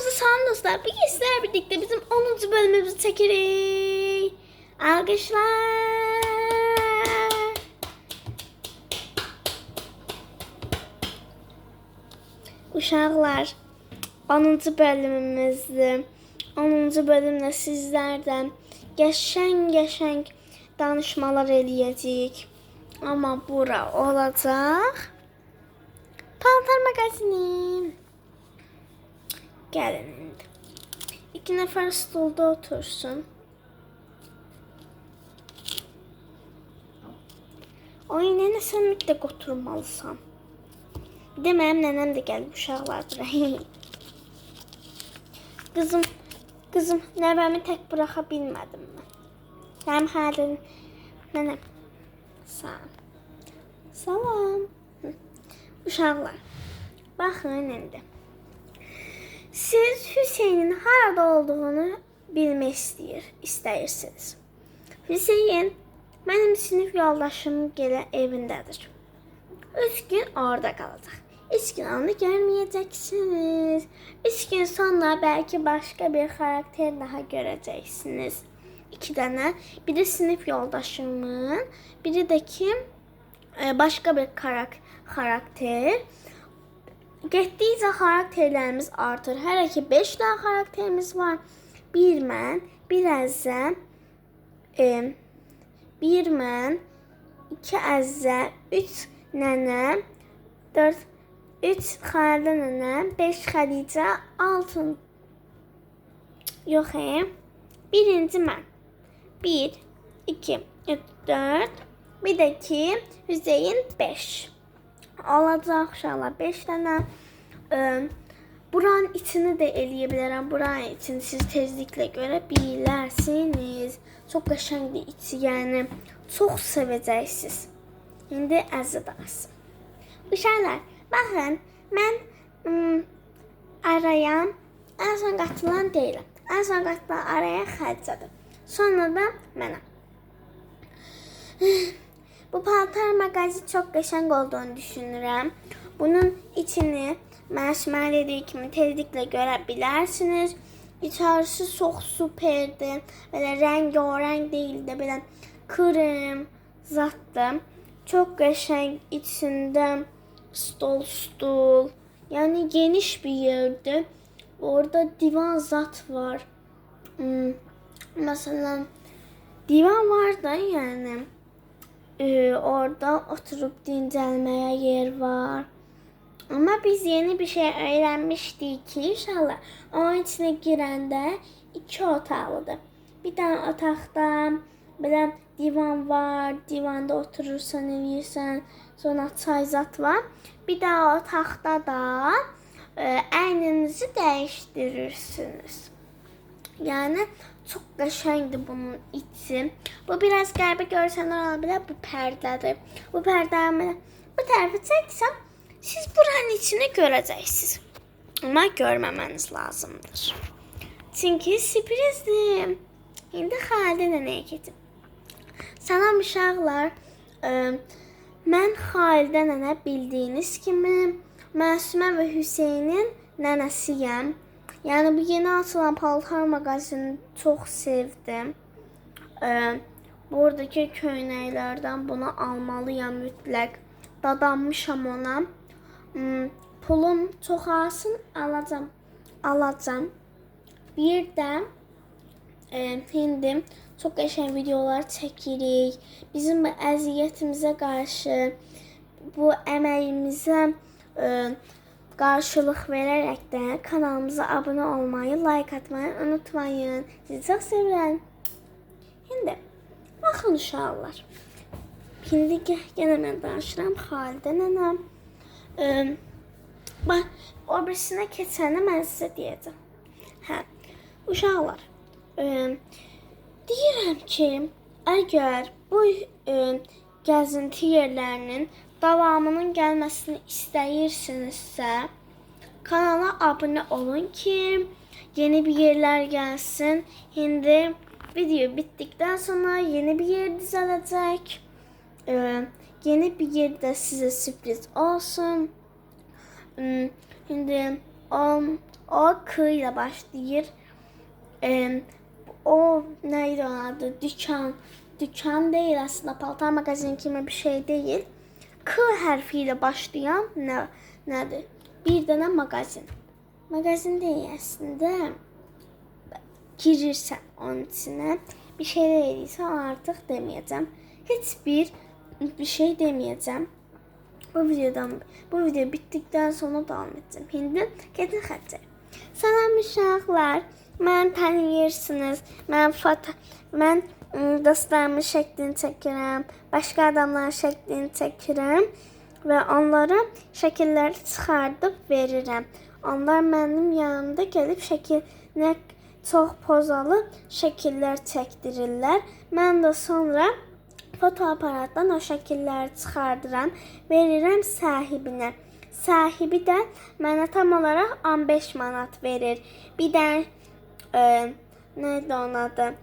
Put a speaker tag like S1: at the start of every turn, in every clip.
S1: Kanalımıza sağ dostlar. Bugün sizlerle birlikte bizim 10. bölümümüzü çekeriz. Alkışlar. Uşaqlar, 10. bölümümüzdür. 10. bölümdə sizlərdən qəşəng danışmalar eləyəcəyik. Amma bura olacaq Paltar Magazini. Gəlin indi. 2 nəfər stolda otursun. Oy, nənə, sən mütləq oturmalısan. Bir də mənim nənəm də gəlib uşaqlardır. Qızım, nəvəmi tək buraxa bilmədim mən. Mənim halım, nənəm. Salam. Uşaqlar, baxın indi. Siz Hüseynin harada olduğunu bilmək istəyirsiniz. Hüseyin mənim sinif yoldaşımın gələ evindədir. 3 gün orada qalacaq. 3 gün onu görməyəcəksiniz. 3 gün sonra bəlkə başqa bir xarakter daha görəcəksiniz. 2 dənə. Biri sinif yoldaşımın, biri də ki başqa bir xarakter. Getdikcə xarakterlərimiz artır. Hələ ki 5 dənə xarakterimiz var. Bir mən, bir Əzzə, bir mən, 2 Əzzə, 3 nənəm, 3 Xalidə nənəm, 5 Xədicə, 6 yox, birinci mən. 1, 2, 3, 4, bir də ki Hüseyin 5. Olacaq uşaqlar 5 dənə. Buranın içini də eləyə bilərəm. Buranın içini siz tezliklə görə bilərsiniz. Çox qəşəngdir içi, yəni çox sevəcəksiniz. İndi Əzzə danışsın. Uşaqlar, baxın, mən arayam, ən son qatılan deyiləm. Ən son qatılan araya Xədicədir. Sonra da mənəm. Bu Paltar Magazini çox qəşəng olduğunu düşünürəm. Bunun içini mən dediyi kimi tezliklə görə bilərsiniz. İçərisi çox superdir. Belə rəngarəng deyildi, belə krem zatdır. Çox qəşəng, içində stol. Yəni geniş bir yerdir. Orada divan zat var. Məsələn, divan var da, yəni orada oturub dincəlməyə yer var. Amma biz yeni bir şey öyrənmişdik ki, inşallah onun içine girəndə 2 otaqlıdır. Bir dənə otaqda belə divan var, divanda oturursan, eləyirsən, sonra çay zat var. Bir dənə otaqda da əyninizi dəyişdirirsiniz. Yəni çox qəşəngdir bunun içi. Bu biraz qəribə görsənlər ola bilər. Bu pərdədir. Bu pərdəni bu tərəfə çəksəm, siz buranın içini görəcəksiniz. Amma görməməniz lazımdır. Çünki sürprizdir. İndi Xalidə nənəyə keçim. Salam uşaqlar. Mən Xalidə nənə, bildiyiniz kimi Məsumə və Hüseynin nənəsiyəm. Yəni bu yeni açılan Paltar Magazini çox sevdim. Buradakı köynəklərdən bunu almalıyam mütləq. Dadanmışam ona. Pulum çox azsın, alacam. Bir də indi çox qəşəng videolar çəkirik. Bizim bu əziyyətimizə qarşı, bu əməyimizə qarşılıq verərək də kanalımıza abunə olmayı, like atmayı unutmayın. Sizi çox sevirəm. İndi baxın uşaqlar. İndi yenə mən danışıram Xalidə nənəm. O birisinə keçəni mən sizə deyəcəm. Uşaqlar, deyirəm ki, əgər bu gəzinti yerlərinin davamının gəlməsini istəyirsinizsə, kanala abunə olun ki, yeni bir yerlər gəlsin. İndi video bitdikdən sonra yeni bir yer düzələcək. Yeni bir yerdə sizə sürpriz olsun. İndi O K ile başlayır. O neydi onun adı? Dükkan. Dükkan değil aslında. Paltar magazin kimi bir şey değil. K hərfi başlayan nədir? Bir dənə magazin. Magazin değil aslında. Girirsən onun içine. Bir şeyler edirsən artıq deməyəcəm. Heç bir şey deməyəcəm. Bu video bitdikdən sonra davam edəcəm. Şimdi gedin xəttə. Salam uşaqlar. Mən tanıyırsınız. Mən dostlarımın şəklini çəkirəm. Başqa adamların şəklini çəkirəm və onlara şəkilləri çıxardıb verirəm. Onlar mənim yanımda gəlib şəkilinə çox poz alıb şəkillər çəkdirirlər. Mən də sonra fotoaparatdan o şəkilləri çıxardıram, verirəm sahibinə. Sahibi də mənə tam olaraq 15 manat verir. Bir də neydi onun adı?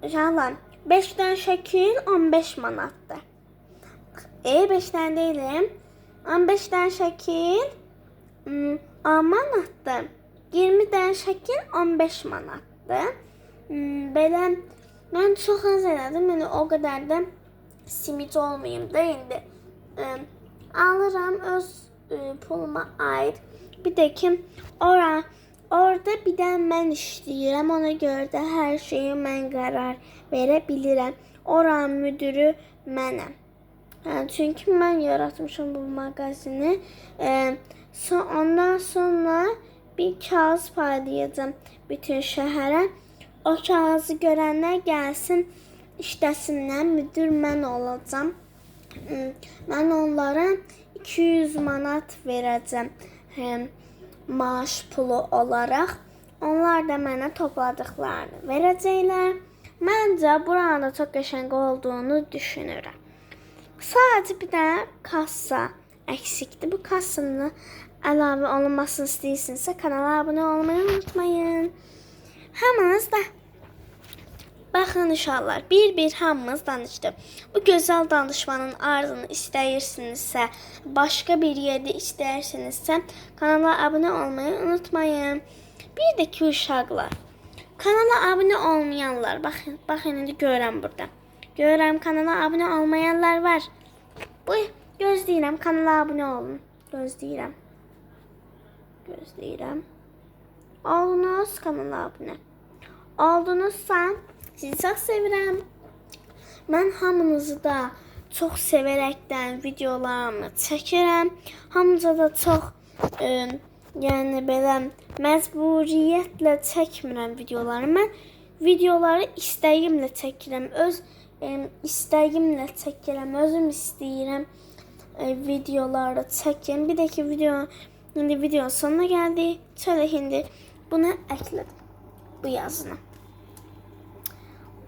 S1: Uşaqlar, 5 dənə şəkil 15 manatdır. 5 dənə deyiləm. 15 dənə şəkil 10 manatdır. 20 dənə şəkil 15 manatdır. Belə mən çox az elədim. Yəni o qədər də simic olmayım da indi. Alıram öz puluma aid. Bir də ki orada bir də mən işləyirəm. Ona görə də hər şeyi mən qərar verə bilirəm. Oranın müdürü mənəm. Çünki mən yaratmışam bu mağazini. Ondan sonra bir kağız paylayacağım bütün şəhərə. O kağızı görənlər gəlsin, işləsinlər. Müdür mən olacağam. Mən onlara 200 manat verəcəm. Maaş pulu olaraq. Onlar da mənə topladıqlarını verəcəklər. Məncə burada çox qəşəng olduğunu düşünürəm. Sadəcə bir dənə kassa əksikdir. Bu kassanın əlavə olunmasını istəyirsinizsə kanala abunə olmayı unutmayın. Hamınız da baxın uşaqlar, bir hamımız danışdıq. Bu gözəl danışmanın ardını istəyirsinizsə, başqa bir yerdə istəyirsinizsə, kanala abunə olmayı unutmayın. Bir də ki uşaqlar, kanala abunə olmayanlar, baxın indi görürəm burada. Görürəm kanala abunə olmayanlar var. Bu gözləyirəm, kanala abunə olun. Gözləyirəm. Oldunuz kanala abunə. Oldunuzsa sizi çox sevirəm. Mən hamınızı da çox sevərəkdən videolarımı çəkirəm. Hamınıza da çox yəni belə məcburiyyətlə çəkmirəm videoları. Mən videoları istəyimlə çəkirəm. Öz istəyimlə çəkirəm. Özüm istəyirəm videoları çəkim. Bir də ki indi videonun sonuna gəldik. Şöyle indi buna əklədim. Bu yazını.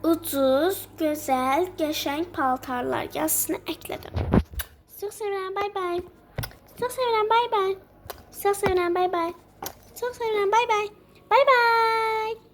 S1: Ucuz, gözəl, qəşəng paltarlar yazısını əklədim. Çox sevirəm, bay bay. Çox sevirəm, bay bay. Çox sevirəm, bay bay. Çox sevirəm, bay bay. Bay bay.